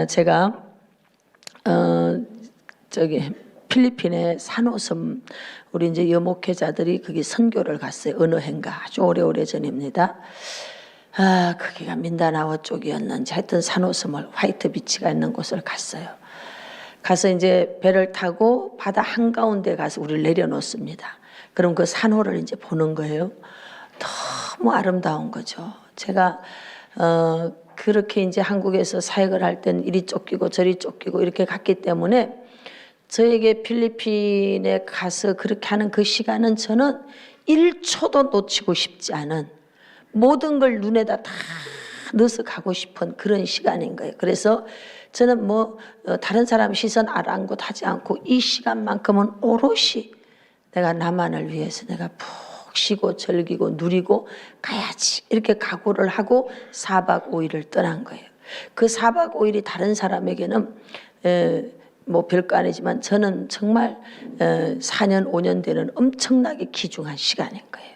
제가 저기 필리핀의 산호섬 우리 이제 여목회자들이 거기 선교를 갔어요. 어느 해인가 아주 오래오래 전입니다. 거기가 민다나오 쪽이었는지 하여튼 산호섬을 화이트 비치가 있는 곳을 갔어요. 가서 이제 배를 타고 바다 한가운데 가서 우리를 내려놓습니다. 그럼 그 산호를 이제 보는 거예요. 너무 아름다운 거죠. 제가 그렇게 이제 한국에서 사역을 할 때는 이리 쫓기고 저리 쫓기고 이렇게 갔기 때문에 저에게 필리핀에 가서 그렇게 하는 그 시간은 저는 1초도 놓치고 싶지 않은 모든 걸 눈에다 다 넣어서 가고 싶은 그런 시간인 거예요. 그래서 저는 뭐 다른 사람 시선 아랑곳하지 않고 이 시간만큼은 오롯이 내가 나만을 위해서 내가 푹 쉬고 즐기고 누리고 가야지 이렇게 각오를 하고 4박 5일을 떠난 거예요. 그 4박 5일이 다른 사람에게는 뭐 별거 아니지만 저는 정말 4년 5년 되는 엄청나게 귀중한 시간인 거예요.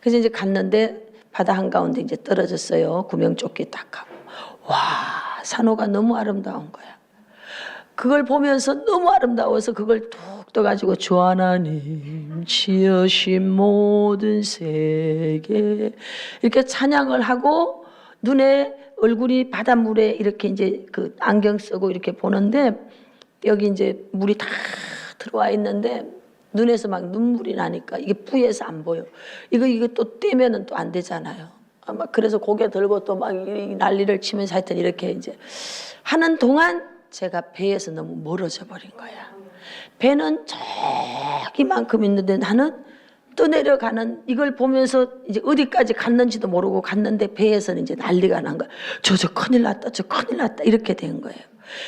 그래서 이제 갔는데 바다 한가운데 이제 떨어졌어요. 구명조끼 딱 하고 와 산호가 너무 아름다운 거야. 그걸 보면서 너무 아름다워서 그걸 툭 떠가지고 주 하나님 지으신 모든 세계 이렇게 찬양을 하고 눈에 얼굴이 바닷물에 이렇게 이제 그 안경 쓰고 이렇게 보는데 여기 이제 물이 다 들어와 있는데 눈에서 막 눈물이 나니까 이게 뿌얘서 안 보여. 이거 또 떼면은 또 안 되잖아요. 아마 그래서 고개 들고 또 막 난리를 치면서 하여튼 이렇게 이제 하는 동안 제가 배에서 너무 멀어져 버린 거야. 배는 저기만큼 있는데 나는 떠내려가는 이걸 보면서 이제 어디까지 갔는지도 모르고 갔는데 배에서는 이제 난리가 난 거야. 저 큰일 났다, 저 큰일 났다 이렇게 된 거예요.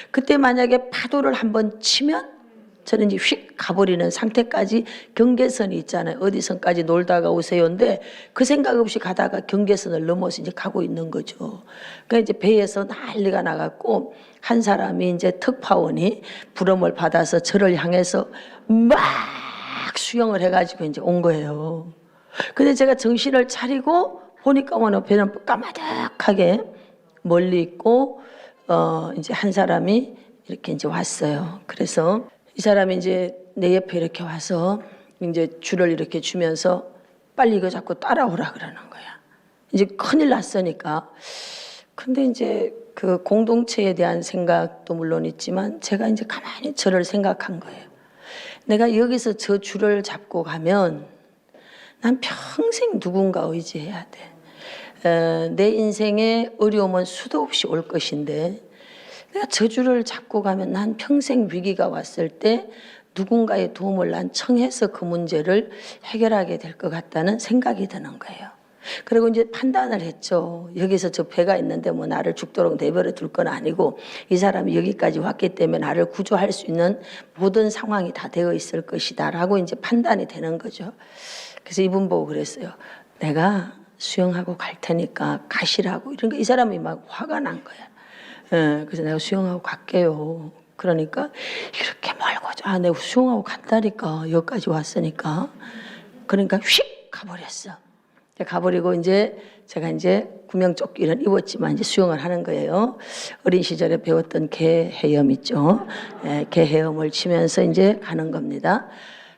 그때 만약에 파도를 한번 치면 저는 이제 휙 가버리는 상태까지 경계선이 있잖아요. 어디 선까지 놀다가 오세요인데 그 생각 없이 가다가 경계선을 넘어서 이제 가고 있는 거죠. 그러니까 이제 배에서 난리가 나갔고 한 사람이 이제 특파원이 부름을 받아서 저를 향해서 막 수영을 해가지고 이제 온 거예요. 근데 제가 정신을 차리고 보니까 오늘 배는 까마득하게 멀리 있고 이제 한 사람이 이렇게 이제 왔어요. 그래서 이 사람이 이제 내 옆에 이렇게 와서 이제 줄을 이렇게 주면서 빨리 이거 자꾸 따라오라 그러는 거야. 이제 큰일 났으니까. 근데 이제 그 공동체에 대한 생각도 물론 있지만 제가 이제 가만히 저를 생각한 거예요. 내가 여기서 저 줄을 잡고 가면 난 평생 누군가 의지해야 돼. 내 인생에 어려움은 수도 없이 올 것인데 내가 저 줄을 잡고 가면 난 평생 위기가 왔을 때 누군가의 도움을 난 청해서 그 문제를 해결하게 될 것 같다는 생각이 드는 거예요. 그리고 이제 판단을 했죠. 여기서 저 배가 있는데 뭐 나를 죽도록 내버려 둘 건 아니고 이 사람이 여기까지 왔기 때문에 나를 구조할 수 있는 모든 상황이 다 되어 있을 것이다 라고 이제 판단이 되는 거죠. 그래서 이분 보고 그랬어요. 내가 수영하고 갈 테니까 가시라고 이런 거. 이 사람이 막 화가 난 거야. 그래서 내가 수영하고 갈게요. 그러니까 이렇게 말고 내가 수영하고 간다니까 여기까지 왔으니까. 그러니까 휙 가버렸어. 가버리고 이제 제가 이제 구명조끼를 입었지만 이제 수영을 하는 거예요. 어린 시절에 배웠던 개 헤엄 있죠. 개 헤엄을 치면서 이제 가는 겁니다.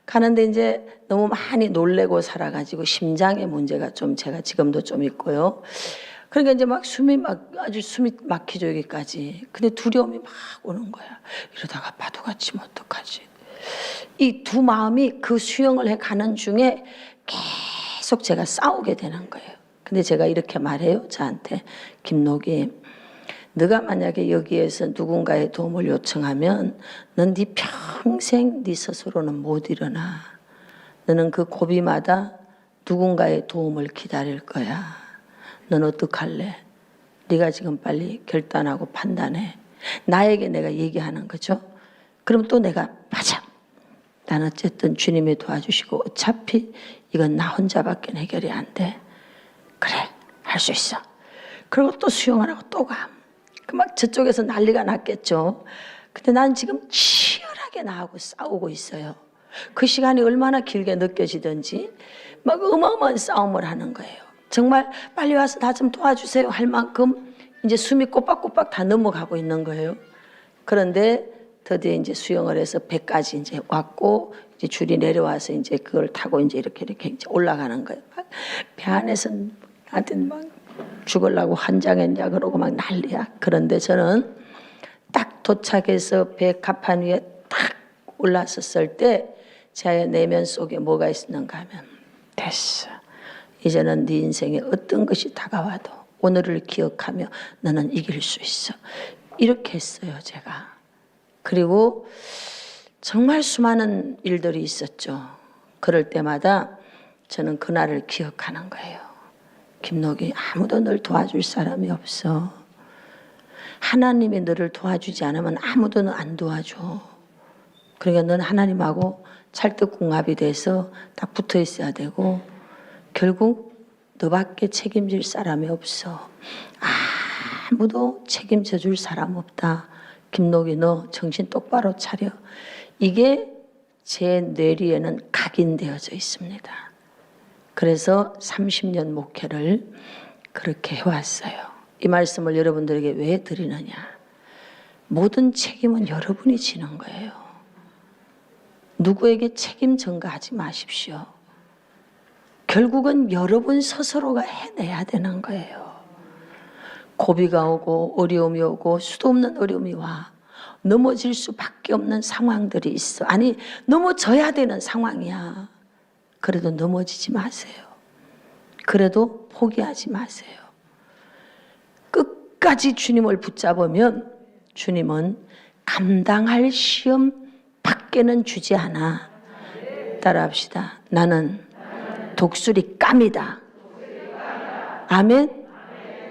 가는데 이제 너무 많이 놀래고 살아가지고 심장의 문제가 좀 제가 지금도 좀 있고요. 그러니까 이제 막 아주 숨이 막히죠 여기까지. 근데 두려움이 막 오는 거야. 이러다가 파도가 치면 어떡하지? 이 두 마음이 그 수영을 해 가는 중에 계속 제가 싸우게 되는 거예요. 근데 제가 이렇게 말해요 저한테. 김록이 네가 만약에 여기에서 누군가의 도움을 요청하면 넌 네 평생 네 스스로는 못 일어나. 너는 그 고비마다 누군가의 도움을 기다릴 거야. 넌 어떡할래? 네가 지금 빨리 결단하고 판단해. 나에게 내가 얘기하는 거죠. 그럼 또 내가 맞아. 난 어쨌든 주님이 도와주시고 어차피 이건 나 혼자밖에 해결이 안 돼. 그래 할 수 있어. 그리고 또 수영을 하고 또 가. 그 막 저쪽에서 난리가 났겠죠. 근데 난 지금 치열하게 나하고 싸우고 있어요. 그 시간이 얼마나 길게 느껴지든지 막 어마어마한 싸움을 하는 거예요. 정말 빨리 와서 나 좀 도와주세요 할 만큼 이제 숨이 꼬박꼬박 다 넘어가고 있는 거예요. 그런데 드디어 이제 수영을 해서 배까지 이제 왔고, 이제 줄이 내려와서 이제 그걸 타고 이제 이렇게 이제 올라가는 거예요. 배 안에서 나한테 막 죽으려고 환장했냐 그러고 막 난리야. 그런데 저는 딱 도착해서 배 갑판 위에 딱 올랐었을 때 제 내면 속에 뭐가 있었는가 하면, 됐어. 이제는 네 인생에 어떤 것이 다가와도 오늘을 기억하며 너는 이길 수 있어. 이렇게 했어요, 제가. 그리고 정말 수많은 일들이 있었죠. 그럴 때마다 저는 그날을 기억하는 거예요. 김록이, 아무도 널 도와줄 사람이 없어. 하나님이 너를 도와주지 않으면 아무도 너 안 도와줘. 그러니까 넌 하나님하고 찰떡궁합이 돼서 딱 붙어 있어야 되고, 결국 너밖에 책임질 사람이 없어. 아무도 책임져 줄 사람 없다. 김록이, 너 정신 똑바로 차려. 이게 제 뇌리에는 각인되어져 있습니다. 그래서 30년 목회를 그렇게 해왔어요. 이 말씀을 여러분들에게 왜 드리느냐. 모든 책임은 여러분이 지는 거예요. 누구에게 책임 전가하지 마십시오. 결국은 여러분 스스로가 해내야 되는 거예요. 고비가 오고 어려움이 오고 수도 없는 어려움이 와. 넘어질 수밖에 없는 상황들이 있어. 아니, 넘어져야 되는 상황이야. 그래도 넘어지지 마세요. 그래도 포기하지 마세요. 끝까지 주님을 붙잡으면 주님은 감당할 시험 밖에는 주지 않아. 따라합시다. 나는 독수리 깜이다. 아멘.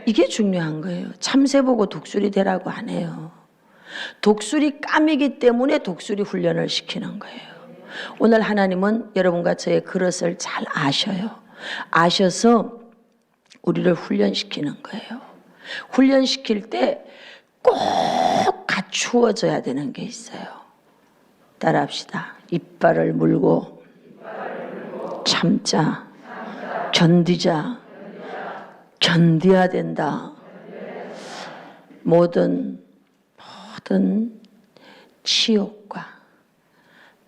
이게 중요한 거예요. 참새 보고 독수리 되라고 안 해요. 독수리 깜이기 때문에 독수리 훈련을 시키는 거예요. 오늘 하나님은 여러분과 저의 그릇을 잘 아셔요. 아셔서 우리를 훈련시키는 거예요. 훈련시킬 때 꼭 갖추어져야 되는 게 있어요. 따라합시다. 이빨을 물고 참자, 견디자, 견뎌야 된다. 모든 치욕과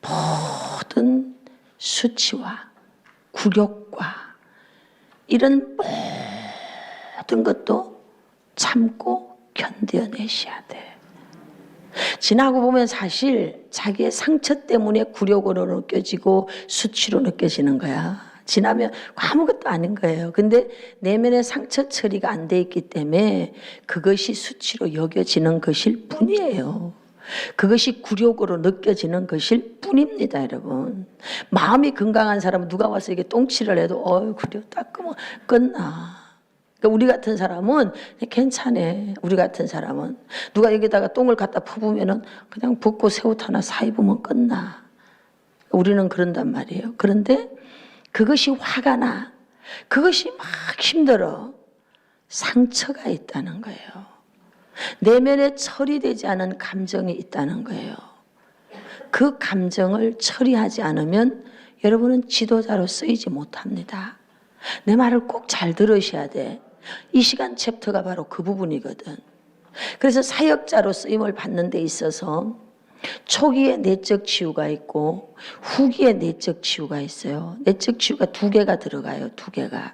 모든 수치와 굴욕과 이런 모든 것도 참고 견뎌내셔야 돼. 지나고 보면 사실 자기의 상처 때문에 굴욕으로 느껴지고 수치로 느껴지는 거야. 지나면 아무것도 아닌 거예요. 근데 내면의 상처 처리가 안 돼 있기 때문에 그것이 수치로 여겨지는 것일 뿐이에요. 그것이 굴욕으로 느껴지는 것일 뿐입니다, 여러분. 마음이 건강한 사람은 누가 와서 이게 똥칠을 해도 그래 닦으면 끝나. 그러니까 우리 같은 사람은 괜찮아. 우리 같은 사람은 누가 여기다가 똥을 갖다 퍼부면은 그냥 붓고 새옷 하나 사입으면 끝나. 우리는 그런단 말이에요. 그런데 그것이 화가 나. 그것이 막 힘들어. 상처가 있다는 거예요. 내면에 처리되지 않은 감정이 있다는 거예요. 그 감정을 처리하지 않으면 여러분은 지도자로 쓰이지 못합니다. 내 말을 꼭 잘 들으셔야 돼. 이 시간 챕터가 바로 그 부분이거든. 그래서 사역자로 쓰임을 받는 데 있어서 초기에 내적 치유가 있고 후기에 내적 치유가 있어요. 내적 치유가 2개가 들어가요. 2개가.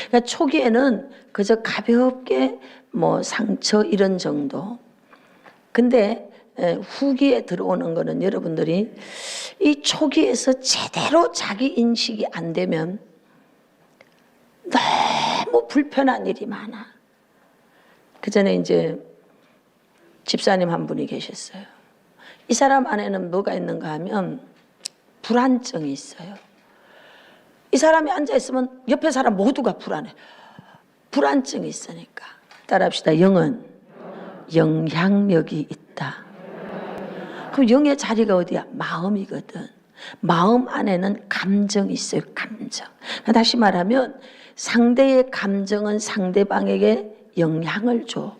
그러니까 초기에는 그저 가볍게 상처 이런 정도. 근데 후기에 들어오는 거는 여러분들이 이 초기에서 제대로 자기 인식이 안 되면 너무 불편한 일이 많아. 그 전에 이제 집사님 한 분이 계셨어요. 이 사람 안에는 뭐가 있는가 하면 불안증이 있어요. 이 사람이 앉아있으면 옆에 사람 모두가 불안해. 불안증이 있으니까. 따라합시다. 영은 영향력이 있다. 그럼 영의 자리가 어디야? 마음이거든. 마음 안에는 감정이 있어요. 감정. 다시 말하면 상대의 감정은 상대방에게 영향을 줘.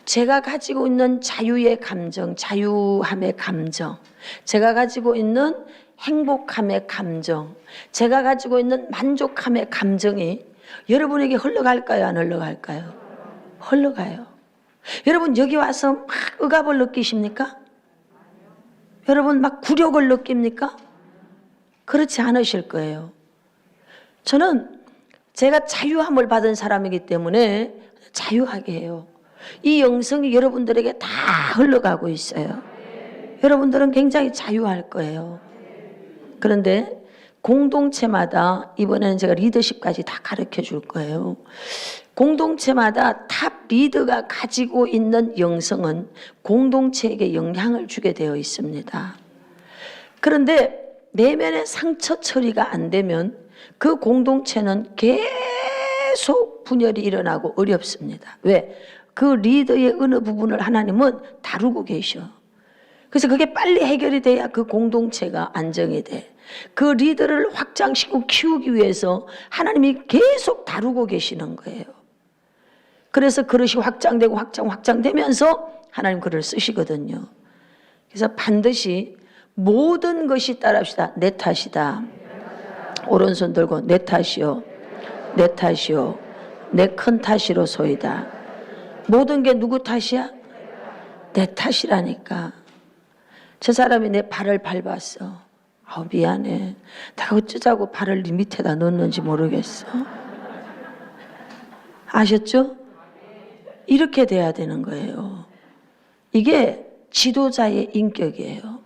제가 가지고 있는 자유의 감정, 자유함의 감정, 제가 가지고 있는 행복함의 감정, 제가 가지고 있는 만족함의 감정이 여러분에게 흘러갈까요? 안 흘러갈까요? 흘러가요. 여러분 여기 와서 막 억압을 느끼십니까? 여러분 막 굴욕을 느낍니까? 그렇지 않으실 거예요. 저는 제가 자유함을 받은 사람이기 때문에 자유하게 해요. 이 영성이 여러분들에게 다 흘러가고 있어요. 여러분들은 굉장히 자유할 거예요. 그런데 공동체마다 이번에는 제가 리더십까지 다 가르쳐 줄 거예요. 공동체마다 탑 리더가 가지고 있는 영성은 공동체에게 영향을 주게 되어 있습니다. 그런데 내면의 상처 처리가 안 되면 그 공동체는 계속 분열이 일어나고 어렵습니다. 왜? 그 리더의 어느 부분을 하나님은 다루고 계셔. 그래서 그게 빨리 해결이 돼야 그 공동체가 안정이 돼. 그 리더를 확장시키고 키우기 위해서 하나님이 계속 다루고 계시는 거예요. 그래서 그릇이 확장되고 확장되면서 하나님 그를 쓰시거든요. 그래서 반드시 모든 것이 따라합시다. 내 탓이다. 오른손 들고 내 탓이요. 내 탓이요. 내 큰 탓이로소이다. 모든 게 누구 탓이야? 내 탓이라니까. 저 사람이 내 발을 밟았어. 아우 미안해. 내가 어쩌자고 발을 네 밑에다 넣었는지 모르겠어. 아셨죠? 이렇게 돼야 되는 거예요. 이게 지도자의 인격이에요.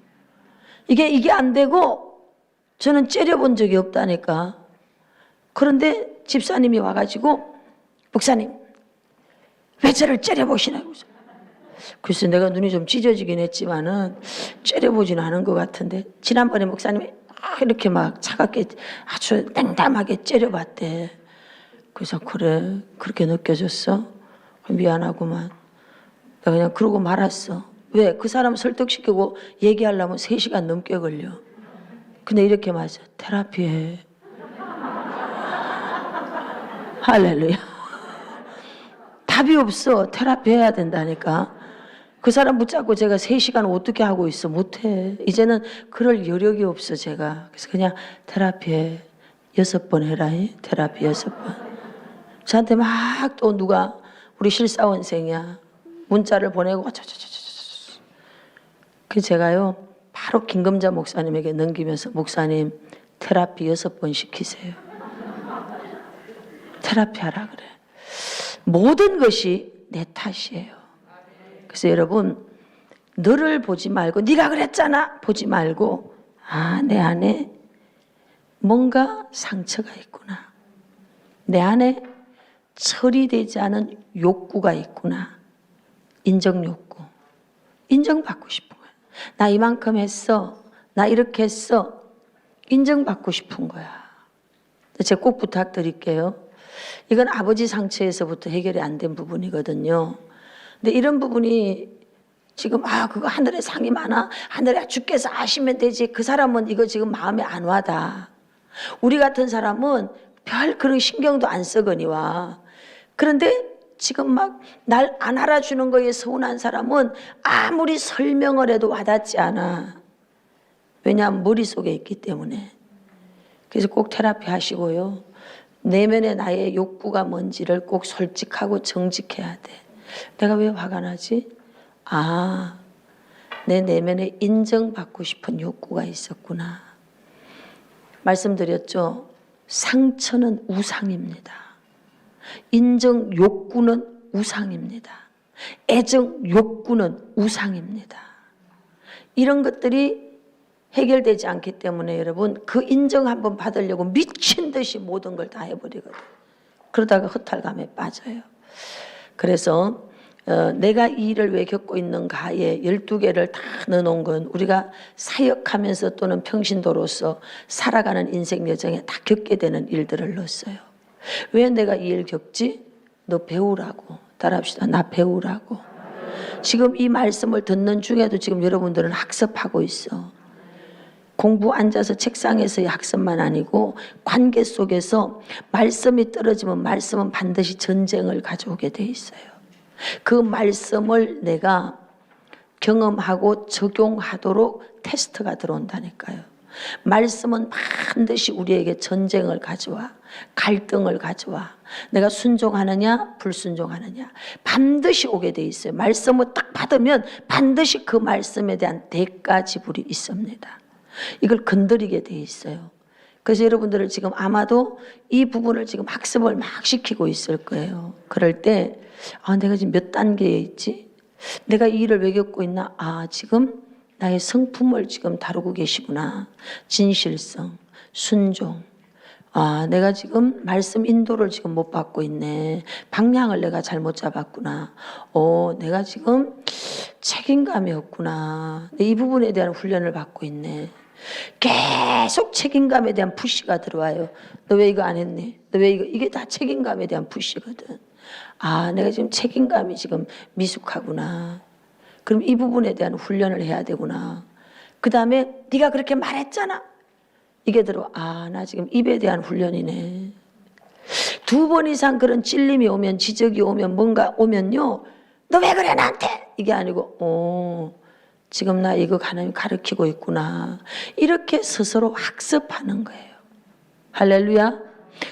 이게 안 되고 저는 째려본 적이 없다니까. 그런데 집사님이 와가지고 목사님 왜 저를 째려보시나요? 그래서 내가 눈이 좀 찢어지긴 했지만은 째려보지는 않은 것 같은데 지난번에 목사님이 이렇게 막 차갑게 아주 냉담하게 째려봤대. 그래서 그래 그렇게 느껴졌어? 미안하구만. 내가 그냥 그러고 말았어. 왜? 그 사람 설득시키고 얘기하려면 3시간 넘게 걸려. 근데 이렇게 맞아. 테라피해. 할렐루야. 답이 없어. 테라피 해야 된다니까. 그 사람 붙잡고 제가 3시간 어떻게 하고 있어? 못해. 이제는 그럴 여력이 없어 제가. 그래서 그냥 테라피해. 6번 해라. 테라피 6번. 저한테 막 또 누가 우리 실사원생이야. 문자를 보내고 그래서 제가요 바로 김금자 목사님에게 넘기면서 목사님 테라피 6번 시키세요. 테라피 하라 그래. 모든 것이 내 탓이에요. 그래서 여러분 너를 보지 말고 네가 그랬잖아 보지 말고 내 안에 뭔가 상처가 있구나. 내 안에 처리되지 않은 욕구가 있구나. 인정 욕구. 인정받고 싶은 거야. 나 이만큼 했어. 나 이렇게 했어. 인정받고 싶은 거야. 제가 꼭 부탁드릴게요. 이건 아버지 상처에서부터 해결이 안 된 부분이거든요. 근데 이런 부분이 지금 그거 하늘에 상이 많아. 하늘에 주께서 아시면 되지. 그 사람은 이거 지금 마음에 안 와다. 우리 같은 사람은 별 그런 신경도 안 쓰거니와. 그런데 지금 막 날 안 알아주는 거에 서운한 사람은 아무리 설명을 해도 와닿지 않아. 왜냐하면 머릿속에 있기 때문에. 그래서 꼭 테라피 하시고요. 내면의 나의 욕구가 뭔지를 꼭 솔직하고 정직해야 돼. 내가 왜 화가 나지? 내 내면에 인정받고 싶은 욕구가 있었구나. 말씀드렸죠. 상처는 우상입니다. 인정 욕구는 우상입니다. 애정 욕구는 우상입니다. 이런 것들이 해결되지 않기 때문에 여러분 그 인정 한번 받으려고 미친 듯이 모든 걸 다 해버리거든요. 그러다가 허탈감에 빠져요. 그래서 내가 이 일을 왜 겪고 있는가에 12개를 다 넣어놓은 건 우리가 사역하면서 또는 평신도로서 살아가는 인생 여정에 다 겪게 되는 일들을 넣었어요. 왜 내가 이 일 겪지? 너 배우라고. 따라합시다. 나 배우라고. 지금 이 말씀을 듣는 중에도 지금 여러분들은 학습하고 있어. 공부 앉아서 책상에서의 학습만 아니고 관계 속에서 말씀이 떨어지면 말씀은 반드시 전쟁을 가져오게 돼 있어요. 그 말씀을 내가 경험하고 적용하도록 테스트가 들어온다니까요. 말씀은 반드시 우리에게 전쟁을 가져와. 갈등을 가져와. 내가 순종하느냐 불순종하느냐 반드시 오게 돼 있어요. 말씀을 딱 받으면 반드시 그 말씀에 대한 대가 지불이 있습니다. 이걸 건드리게 돼 있어요. 그래서 여러분들을 지금 아마도 이 부분을 지금 학습을 막 시키고 있을 거예요. 그럴 때 내가 지금 몇 단계에 있지? 내가 이 일을 왜 겪고 있나? 지금 나의 성품을 지금 다루고 계시구나. 진실성, 순종. 내가 지금 말씀 인도를 지금 못 받고 있네. 방향을 내가 잘못 잡았구나. 내가 지금 책임감이 없구나. 이 부분에 대한 훈련을 받고 있네. 계속 책임감에 대한 푸시가 들어와요. 너 왜 이거 안 했니? 너 왜 이게 다 책임감에 대한 푸시거든. 내가 지금 책임감이 지금 미숙하구나. 그럼 이 부분에 대한 훈련을 해야 되구나. 그 다음에 네가 그렇게 말했잖아. 이게 들어. 나 지금 입에 대한 훈련이네. 2번 이상 그런 찔림이 오면, 지적이 오면, 뭔가 오면요, 너 왜 그래 나한테? 이게 아니고 지금 나 이거 하나님 가르치고 있구나. 이렇게 스스로 학습하는 거예요. 할렐루야.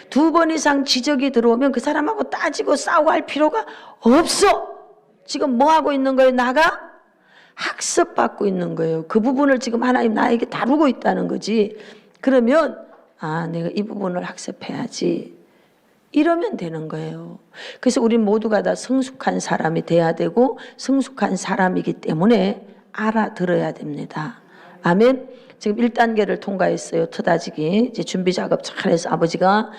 2번 이상 지적이 들어오면 그 사람하고 따지고 싸우고 할 필요가 없어. 지금 뭐 하고 있는 거예요? 나가 학습받고 있는 거예요. 그 부분을 지금 하나님 나에게 다루고 있다는 거지. 그러면 내가 이 부분을 학습해야지. 이러면 되는 거예요. 그래서 우리 모두가 다 성숙한 사람이 돼야 되고 성숙한 사람이기 때문에 알아들어야 됩니다. 아멘. 지금 1단계를 통과했어요. 터다지기. 이제 준비 작업 잘해서 아버지가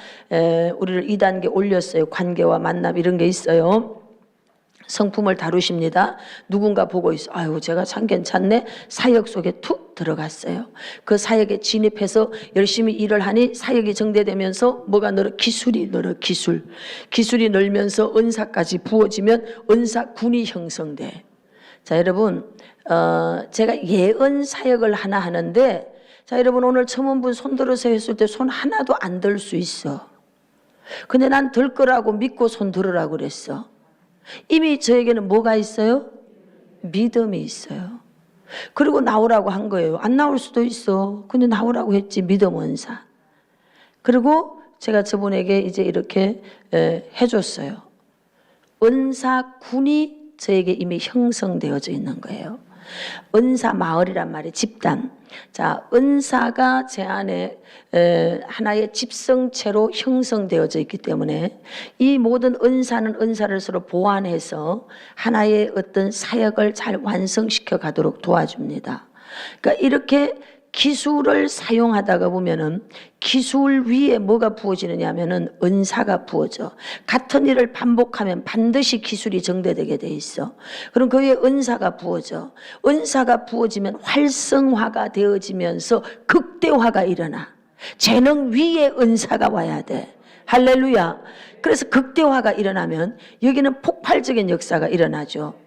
우리를 2단계 올렸어요. 관계와 만남 이런 게 있어요. 성품을 다루십니다. 누군가 보고 있어. 제가 참 괜찮네. 사역 속에 툭 들어갔어요. 그 사역에 진입해서 열심히 일을 하니 사역이 정대되면서 뭐가 늘어? 기술이 늘어. 기술이 늘면서 은사까지 부어지면 은사군이 형성돼. 자, 여러분, 제가 예언 사역을 하나 하는데, 자, 여러분 오늘 처음 분 손 들어서 했을 때 손 하나도 안 들 수 있어. 근데 난 들 거라고 믿고 손 들으라고 그랬어. 이미 저에게는 뭐가 있어요? 믿음이 있어요. 그리고 나오라고 한 거예요. 안 나올 수도 있어. 근데 나오라고 했지. 믿음 은사. 그리고 제가 저분에게 이제 이렇게 해줬어요. 은사군이 저에게 이미 형성되어져 있는 거예요. 은사 마을이란 말이에요. 집단. 자, 은사가 제 안에 하나의 집성체로 형성되어져 있기 때문에 이 모든 은사는 은사를 서로 보완해서 하나의 어떤 사역을 잘 완성시켜 가도록 도와줍니다. 그러니까 이렇게 기술을 사용하다가 보면은 기술 위에 뭐가 부어지느냐 하면은 은사가 부어져. 같은 일을 반복하면 반드시 기술이 정대되게 돼 있어. 그럼 그 위에 은사가 부어져. 은사가 부어지면 활성화가 되어지면서 극대화가 일어나. 재능 위에 은사가 와야 돼. 할렐루야. 그래서 극대화가 일어나면 여기는 폭발적인 역사가 일어나죠.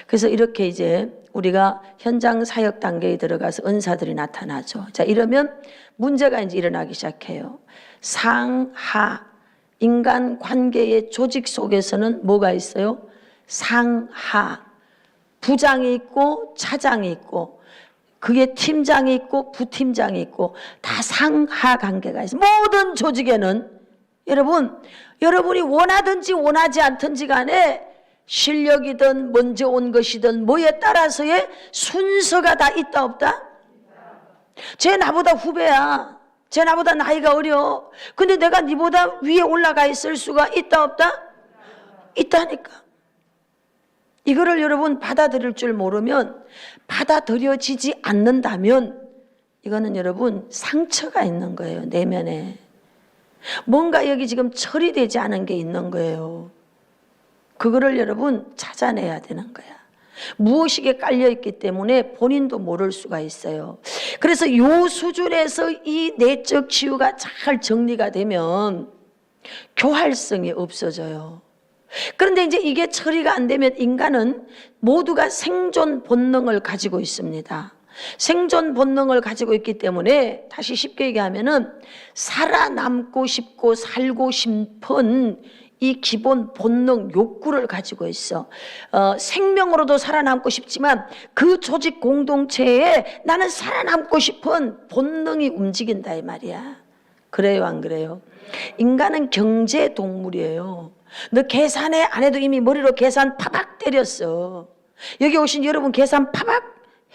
그래서 이렇게 이제 우리가 현장 사역 단계에 들어가서 은사들이 나타나죠. 자, 이러면 문제가 이제 일어나기 시작해요. 상하. 인간 관계의 조직 속에서는 뭐가 있어요? 상하. 부장이 있고 차장이 있고 그게 팀장이 있고 부팀장이 있고 다 상하 관계가 있어요. 모든 조직에는 여러분이 원하든지 원하지 않든지 간에 실력이든 먼저 온 것이든 뭐에 따라서의 순서가 다 있다 없다? 쟤 나보다 후배야. 쟤 나보다 나이가 어려. 근데 내가 니보다 위에 올라가 있을 수가 있다 없다? 있다니까. 이거를 여러분 받아들일 줄 모르면, 받아들여지지 않는다면 이거는 여러분 상처가 있는 거예요. 내면에 뭔가 여기 지금 처리되지 않은 게 있는 거예요. 그거를 여러분 찾아내야 되는 거야. 무엇이게 깔려있기 때문에 본인도 모를 수가 있어요. 그래서 이 수준에서 이 내적 치유가 잘 정리가 되면 교활성이 없어져요. 그런데 이제 이게 처리가 안 되면 인간은 모두가 생존 본능을 가지고 있습니다. 생존 본능을 가지고 있기 때문에 다시 쉽게 얘기하면은 살아남고 싶고 살고 싶은 이 기본 본능 욕구를 가지고 있어. 생명으로도 살아남고 싶지만 그 조직 공동체에 나는 살아남고 싶은 본능이 움직인다 이 말이야. 그래요 안 그래요? 인간은 경제 동물이에요. 너 계산해 안 해도 이미 머리로 계산 파박 때렸어. 여기 오신 여러분 계산 파박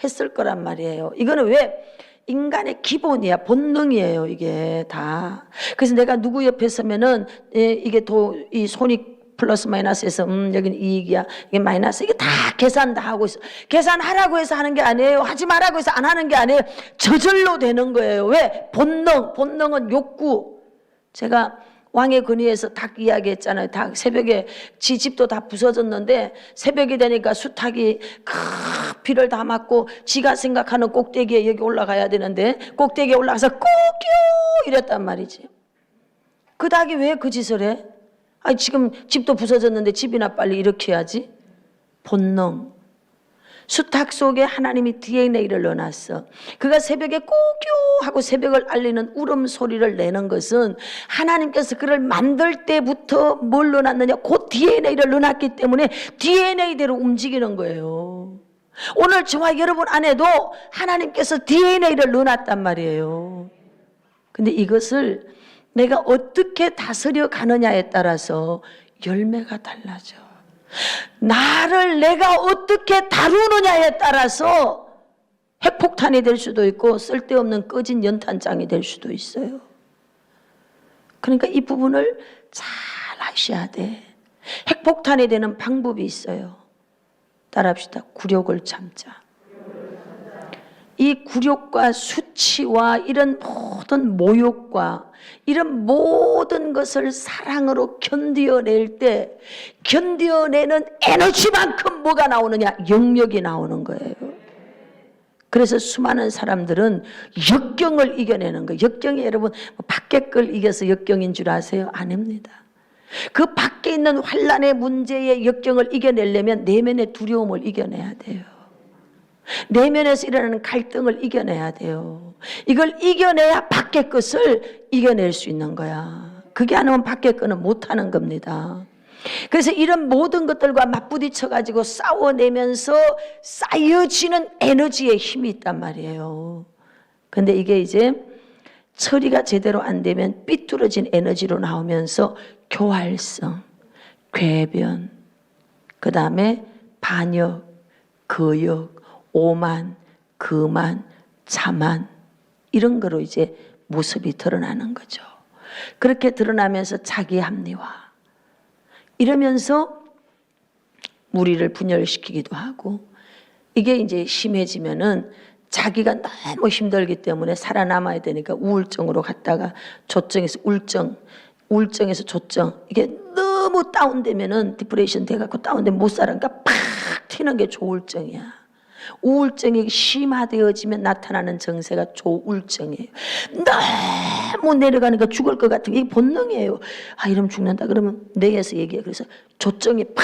했을 거란 말이에요. 이거는 왜? 인간의 기본이야. 본능이에요. 이게 다. 그래서 내가 누구 옆에 서면은 이게 이 손이 플러스 마이너스에서 여기는 이익이야, 이게 마이너스, 이게 다 계산 다 하고 있어. 계산하라고 해서 하는 게 아니에요. 하지 말라고 해서 안 하는 게 아니에요. 저절로 되는 거예요. 왜? 본능은 욕구. 제가 왕의 근위에서 닭 이야기했잖아요. 닭 새벽에 지 집도 다 부서졌는데 새벽이 되니까 수탉이 비를 다 맞고 지가 생각하는 꼭대기에 여기 올라가야 되는데 꼭대기에 올라가서 꼬끼요 이랬단 말이지. 그 닭이 왜 그 짓을 해? 아니 지금 집도 부서졌는데 집이나 빨리 일으켜야지. 본능. 수탉 속에 하나님이 DNA를 넣어놨어. 그가 새벽에 꼬끼요 하고 새벽을 알리는 울음소리를 내는 것은 하나님께서 그를 만들 때부터 뭘 넣어놨느냐, 그 DNA를 넣어놨기 때문에 DNA대로 움직이는 거예요. 오늘 저와 여러분 안에도 하나님께서 DNA를 넣어놨단 말이에요. 근데 이것을 내가 어떻게 다스려 가느냐에 따라서 열매가 달라져. 나를 내가 어떻게 다루느냐에 따라서 핵폭탄이 될 수도 있고 쓸데없는 꺼진 연탄장이 될 수도 있어요. 그러니까 이 부분을 잘 아셔야 돼. 핵폭탄이 되는 방법이 있어요. 따라합시다. 굴욕을 참자. 이 굴욕과 수치와 이런 모든 모욕과 이런 모든 것을 사랑으로 견뎌낼 때 견뎌내는 에너지만큼 뭐가 나오느냐? 영역이 나오는 거예요. 그래서 수많은 사람들은 역경을 이겨내는 거예요. 역경이 여러분 밖에 걸 이겨서 역경인 줄 아세요? 아닙니다. 그 밖에 있는 환난의 문제의 역경을 이겨내려면 내면의 두려움을 이겨내야 돼요. 내면에서 일어나는 갈등을 이겨내야 돼요. 이걸 이겨내야 밖의 것을 이겨낼 수 있는 거야. 그게 아니면 밖의 거는 못하는 겁니다. 그래서 이런 모든 것들과 맞부딪혀 가지고 싸워내면서 쌓여지는 에너지의 힘이 있단 말이에요. 근데 이게 이제 처리가 제대로 안 되면 삐뚤어진 에너지로 나오면서 교활성, 궤변, 그 다음에 반역, 거역, 오만, 거만, 자만 이런 거로 이제 모습이 드러나는 거죠. 그렇게 드러나면서 자기 합리화 이러면서 무리를 분열시키기도 하고 이게 이제 심해지면은 자기가 너무 힘들기 때문에 살아남아야 되니까 우울증으로 갔다가 조증에서 우울증에서 조증 이게 너무 다운되면은 디프레션 돼갖고 다운되면 못 살아니까 팍 튀는 게 조울증이야. 우울증이 심화되어지면 나타나는 증세가 조울증이에요. 너무 내려가니까 죽을 것 같은 게 본능이에요. 아 이러면 죽는다 그러면 뇌에서 얘기해. 그래서 조증이 팍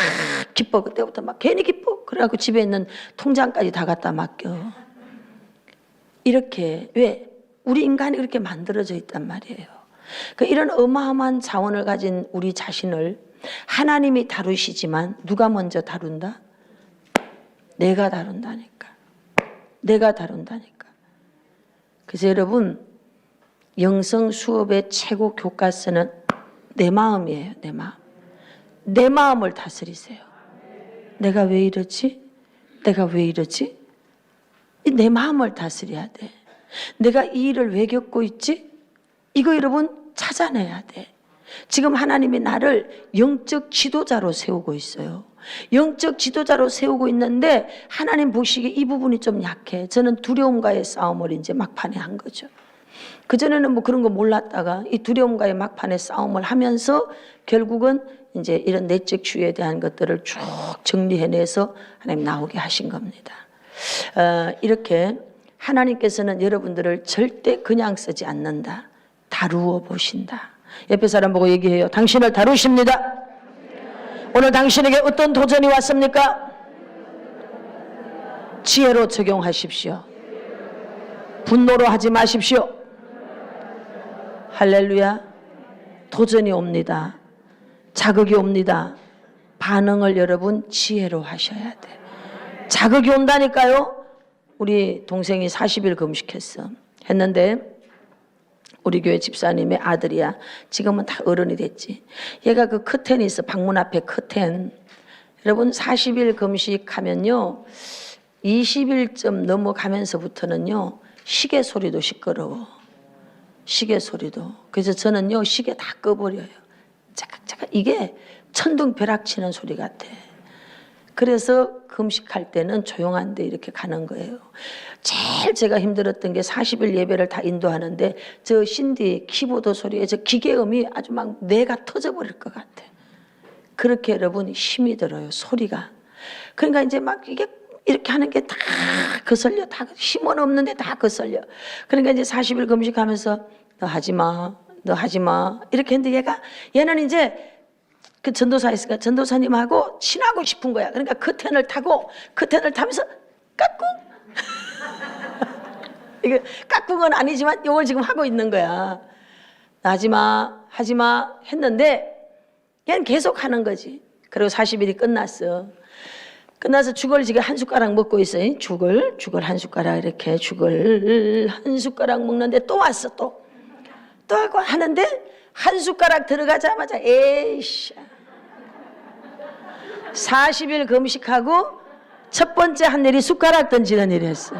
기뻐. 그때부터 막 괜히 기뻐. 그래갖고 집에 있는 통장까지 다 갖다 맡겨. 이렇게 왜? 우리 인간이 그렇게 만들어져 있단 말이에요. 그러니까 이런 어마어마한 자원을 가진 우리 자신을 하나님이 다루시지만 누가 먼저 다룬다? 내가 다룬다니까. 내가 다룬다니까. 그래서 여러분 영성 수업의 최고 교과서는 내 마음이에요. 내 마음. 내 마음을 다스리세요. 내가 왜 이러지? 내가 왜 이러지? 내 마음을 다스려야 돼. 내가 이 일을 왜 겪고 있지? 이거 여러분 찾아내야 돼. 지금 하나님이 나를 영적 지도자로 세우고 있어요. 영적 지도자로 세우고 있는데 하나님 보시기에 이 부분이 좀 약해. 저는 두려움과의 싸움을 이제 막판에 한 거죠. 그전에는 뭐 그런 거 몰랐다가 이 두려움과의 막판에 싸움을 하면서 결국은 이제 이런 내적 주의에 대한 것들을 쭉 정리해내서 하나님 나오게 하신 겁니다. 이렇게 하나님께서는 여러분들을 절대 그냥 쓰지 않는다. 다루어 보신다. 옆에 사람 보고 얘기해요. 당신을 다루십니다. 오늘 당신에게 어떤 도전이 왔습니까? 지혜로 적용하십시오. 분노로 하지 마십시오. 할렐루야. 도전이 옵니다. 자극이 옵니다. 반응을 여러분 지혜로 하셔야 돼. 자극이 온다니까요. 우리 동생이 40일 금식했어. 했는데 우리 교회 집사님의 아들이야. 지금은 다 어른이 됐지. 얘가 그 커튼이 있어. 방문 앞에 커튼. 여러분 40일 금식하면요 20일쯤 넘어가면서부터는요 시계 소리도 시끄러워. 시계 소리도. 그래서 저는요 시계 다 꺼버려요. 짜깍짜깍. 이게 천둥벼락 치는 소리 같아. 그래서 금식할 때는 조용한 데 이렇게 가는 거예요. 제일 제가 힘들었던 게 40일 예배를 다 인도하는데 저 신디 키보드 소리에 저 기계음이 아주 막 뇌가 터져버릴 것 같아. 그렇게 여러분 힘이 들어요. 소리가. 그러니까 이제 막 이게 이렇게 하는 게 다 거슬려. 다 힘은 없는데 다 거슬려. 그러니까 이제 40일 금식하면서 너 하지 마. 너 하지 마. 이렇게 했는데 얘는 이제 그 전도사 있으니까 전도사님하고 친하고 싶은 거야. 그러니까 커튼을 타면서 까꿍. 이게 까꿍은 아니지만 이걸 지금 하고 있는 거야. 하지 마, 하지 마 했는데 얘는 계속 하는 거지. 그리고 40일이 끝났어. 끝나서 죽을 지금 한 숟가락 먹고 있어요. 죽을 한 숟가락 이렇게 죽을 한 숟가락 먹는데 또 왔어 또 하고 하는데 한 숟가락 들어가자마자 에이씨 40일 금식하고 첫 번째 한 일이 숟가락 던지는 일이었어.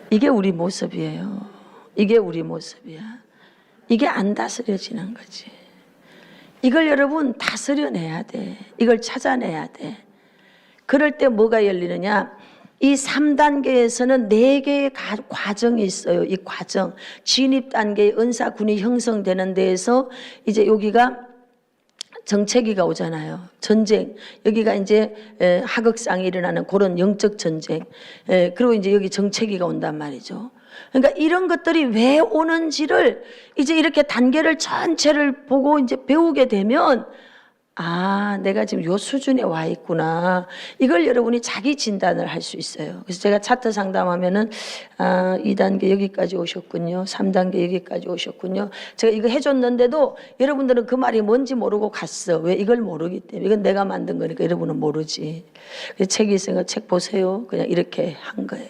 이게 우리 모습이에요. 이게 우리 모습이야. 이게 안 다스려지는 거지. 이걸 여러분 다스려내야 돼. 이걸 찾아내야 돼. 그럴 때 뭐가 열리느냐? 이 3단계에서는 4개의 과정이 있어요. 이 과정. 진입 단계의 은사군이 형성되는 데에서 이제 여기가 정체기가 오잖아요. 전쟁. 여기가 이제 하극상이 일어나는 그런 영적 전쟁. 그리고 이제 여기 정체기가 온단 말이죠. 그러니까 이런 것들이 왜 오는지를 이제 이렇게 단계를 전체를 보고 이제 배우게 되면 아, 내가 지금 요 수준에 와 있구나. 이걸 여러분이 자기 진단을 할 수 있어요. 그래서 제가 차트 상담하면은 2단계 여기까지 오셨군요. 3단계 여기까지 오셨군요. 제가 이거 해줬는데도 여러분들은 그 말이 뭔지 모르고 갔어. 왜? 이걸 모르기 때문에. 이건 내가 만든 거니까 여러분은 모르지. 그래서 책이 있으니까 책 보세요. 그냥 이렇게 한 거예요.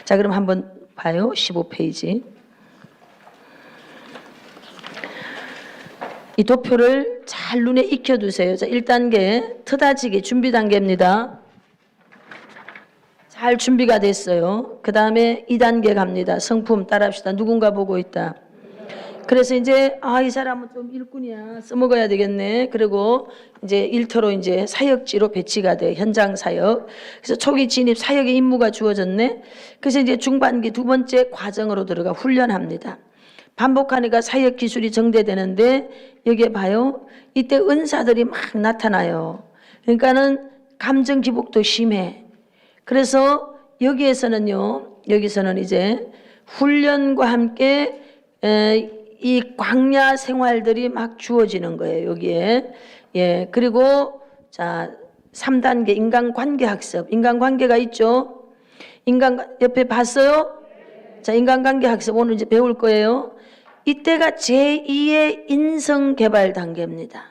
자, 그럼 한번 봐요. 15페이지. 이 도표를 잘 눈에 익혀두세요. 자, 1단계 트다지기 준비 단계입니다. 잘 준비가 됐어요. 그 다음에 2단계 갑니다. 성품 따라합시다. 누군가 보고 있다. 그래서 이제 이 사람은 좀 일꾼이야. 써먹어야 되겠네. 그리고 이제 일터로 이제 사역지로 배치가 돼. 현장 사역. 그래서 초기 진입 사역의 임무가 주어졌네. 그래서 이제 중반기 두 번째 과정으로 들어가 훈련합니다. 반복하니까 사역 기술이 정대되는데 여기에 봐요. 이때 은사들이 막 나타나요. 그러니까는 감정 기복도 심해. 그래서 여기서는 이제 훈련과 함께 이 광야 생활들이 막 주어지는 거예요. 여기에. 예. 그리고 자, 3단계 인간관계 학습. 인간관계가 있죠. 옆에 봤어요? 자, 인간관계 학습 오늘 이제 배울 거예요. 이때가 제2의 인성개발 단계입니다.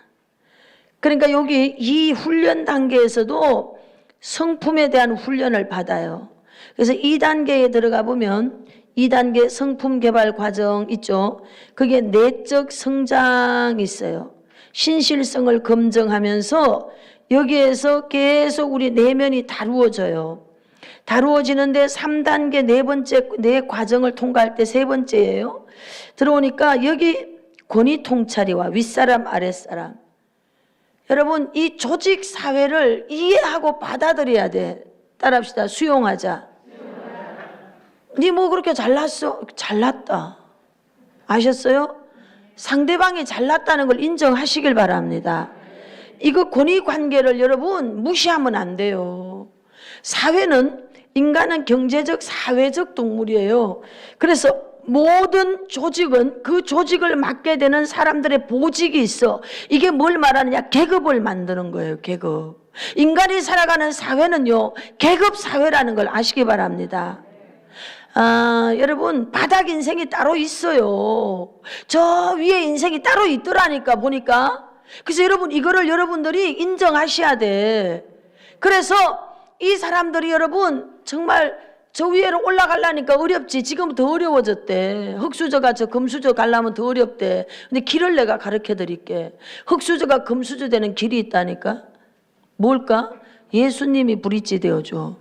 그러니까 여기 이 훈련 단계에서도 성품에 대한 훈련을 받아요. 그래서 2단계에 들어가 보면 2단계 성품 개발 과정 있죠. 그게 내적 성장이 있어요. 신실성을 검증하면서 여기에서 계속 우리 내면이 다루어져요. 다루어지는데 3단계 네 과정을 통과할 때 세 번째예요. 들어오니까 여기 권위 통찰이와 윗사람 아랫사람. 여러분 이 조직 사회를 이해하고 받아들여야 돼. 따라합시다. 수용하자. 니 뭐 그렇게 잘났어? 잘났다. 아셨어요? 상대방이 잘났다는 걸 인정하시길 바랍니다. 이거 권위관계를 여러분 무시하면 안 돼요. 인간은 경제적 사회적 동물이에요. 그래서 모든 조직은 그 조직을 맡게 되는 사람들의 보직이 있어. 이게 뭘 말하느냐? 계급을 만드는 거예요. 계급. 인간이 살아가는 사회는요 계급 사회라는 걸 아시기 바랍니다. 여러분 바닥 인생이 따로 있어요. 저 위에 인생이 따로 있더라니까 보니까. 그래서 여러분 이거를 여러분들이 인정하셔야 돼. 그래서 이 사람들이 여러분 정말 저 위에로 올라가려니까 어렵지. 지금 더 어려워졌대. 흙수저가 저 금수저 가려면 더 어렵대. 근데 길을 내가 가르쳐 드릴게. 흙수저가 금수저 되는 길이 있다니까. 뭘까? 예수님이 브릿지 되어줘.